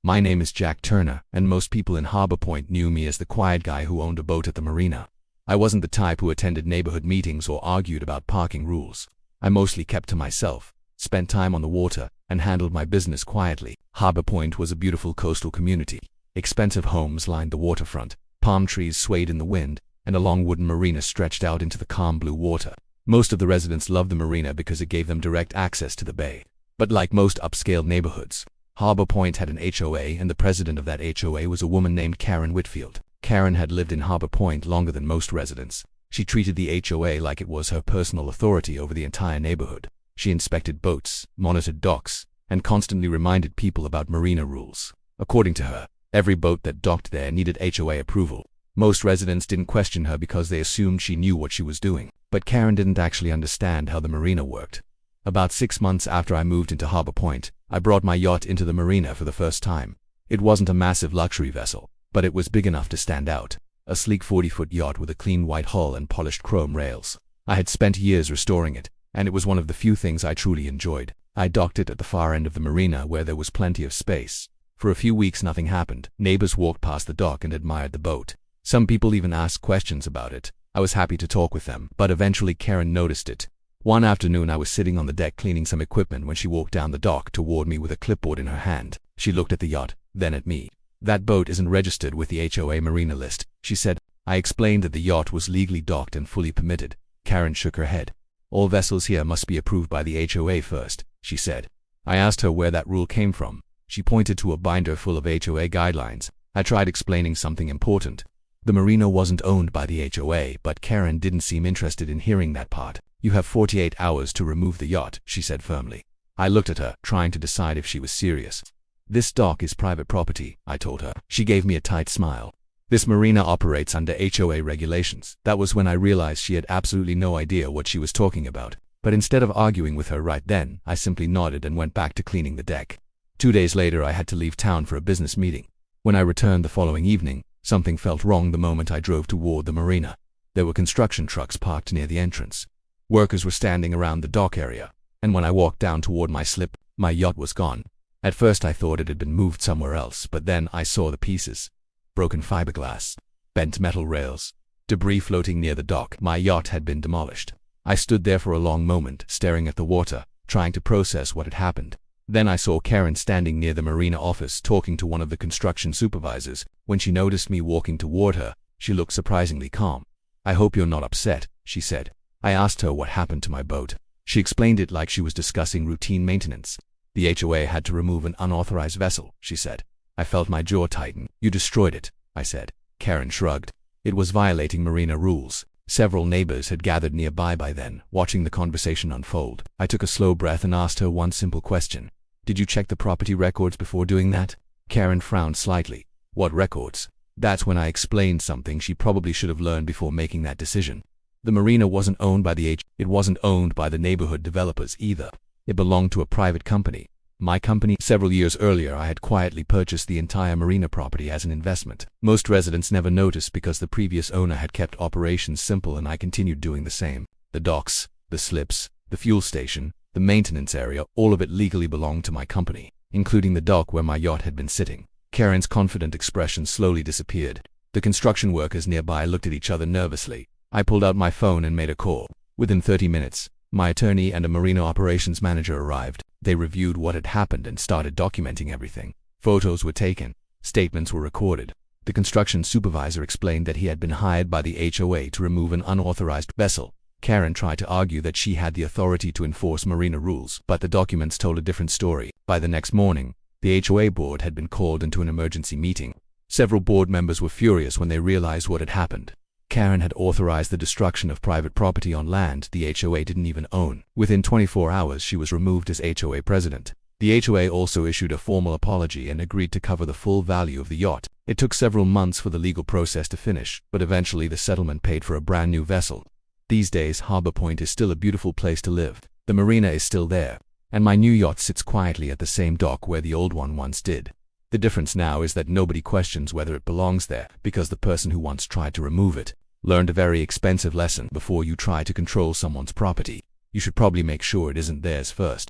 My name is Jack Turner, and most people in Harbor Point knew me as the quiet guy who owned a boat at the marina. I wasn't the type who attended neighborhood meetings or argued about parking rules. I mostly kept to myself, spent time on the water, and handled my business quietly. Harbor Point was a beautiful coastal community. Expensive homes lined the waterfront, palm trees swayed in the wind, and a long wooden marina stretched out into the calm blue water. Most of the residents loved the marina because it gave them direct access to the bay. But like most upscale neighborhoods, Harbor Point had an HOA, and the president of that HOA was a woman named Karen Whitfield. Karen had lived in Harbor Point longer than most residents. She treated the HOA like it was her personal authority over the entire neighborhood. She inspected boats, monitored docks, and constantly reminded people about marina rules. According to her, every boat that docked there needed HOA approval. Most residents didn't question her because they assumed she knew what she was doing. But Karen didn't actually understand how the marina worked. About 6 months after I moved into Harbor Point, I brought my yacht into the marina for the first time. It wasn't a massive luxury vessel, but it was big enough to stand out. A sleek 40-foot yacht with a clean white hull and polished chrome rails. I had spent years restoring it, and it was one of the few things I truly enjoyed. I docked it at the far end of the marina where there was plenty of space. For a few weeks nothing happened. Neighbors walked past the dock and admired the boat. Some people even asked questions about it. I was happy to talk with them, but eventually Karen noticed it. One afternoon I was sitting on the deck cleaning some equipment when she walked down the dock toward me with a clipboard in her hand. She looked at the yacht, then at me. "That boat isn't registered with the HOA marina list," she said. I explained that the yacht was legally docked and fully permitted. Karen shook her head. "All vessels here must be approved by the HOA first," she said. I asked her where that rule came from. She pointed to a binder full of HOA guidelines. I tried explaining something important. The marina wasn't owned by the HOA, but Karen didn't seem interested in hearing that part. "You have 48 hours to remove the yacht," she said firmly. I looked at her, trying to decide if she was serious. "This dock is private property," I told her. She gave me a tight smile. "This marina operates under HOA regulations." That was when I realized she had absolutely no idea what she was talking about. But instead of arguing with her right then, I simply nodded and went back to cleaning the deck. 2 days later I had to leave town for a business meeting. When I returned the following evening, something felt wrong the moment I drove toward the marina. There were construction trucks parked near the entrance. Workers were standing around the dock area, and when I walked down toward my slip, my yacht was gone. At first I thought it had been moved somewhere else, but then I saw the pieces. Broken fiberglass, bent metal rails, debris floating near the dock. My yacht had been demolished. I stood there for a long moment, staring at the water, trying to process what had happened. Then I saw Karen standing near the marina office talking to one of the construction supervisors. When she noticed me walking toward her, she looked surprisingly calm. "I hope you're not upset," she said. I asked her what happened to my boat. She explained it like she was discussing routine maintenance. "The HOA had to remove an unauthorized vessel," she said. I felt my jaw tighten. "You destroyed it," I said. Karen shrugged. "It was violating marina rules." Several neighbors had gathered nearby by then, watching the conversation unfold. I took a slow breath and asked her one simple question. "Did you check the property records before doing that?" Karen frowned slightly. "What records?" That's when I explained something she probably should have learned before making that decision. The marina wasn't owned by it wasn't owned by the neighborhood developers either. It belonged to a private company. My company. Several years earlier I had quietly purchased the entire marina property as an investment. Most residents never noticed because the previous owner had kept operations simple and I continued doing the same. The docks, the slips, the fuel station, the maintenance area, all of it legally belonged to my company, including the dock where my yacht had been sitting. Karen's confident expression slowly disappeared. The construction workers nearby looked at each other nervously. I pulled out my phone and made a call. Within 30 minutes, my attorney and a marina operations manager arrived. They reviewed what had happened and started documenting everything. Photos were taken. Statements were recorded. The construction supervisor explained that he had been hired by the HOA to remove an unauthorized vessel. Karen tried to argue that she had the authority to enforce marina rules, but the documents told a different story. By the next morning, the HOA board had been called into an emergency meeting. Several board members were furious when they realized what had happened. Karen had authorized the destruction of private property on land the HOA didn't even own. Within 24 hours, she was removed as HOA president. The HOA also issued a formal apology and agreed to cover the full value of the yacht. It took several months for the legal process to finish, but eventually the settlement paid for a brand new vessel. These days, Harbor Point is still a beautiful place to live. The marina is still there, and my new yacht sits quietly at the same dock where the old one once did. The difference now is that nobody questions whether it belongs there, because the person who once tried to remove it learned a very expensive lesson. Before you try to control someone's property, you should probably make sure it isn't theirs first.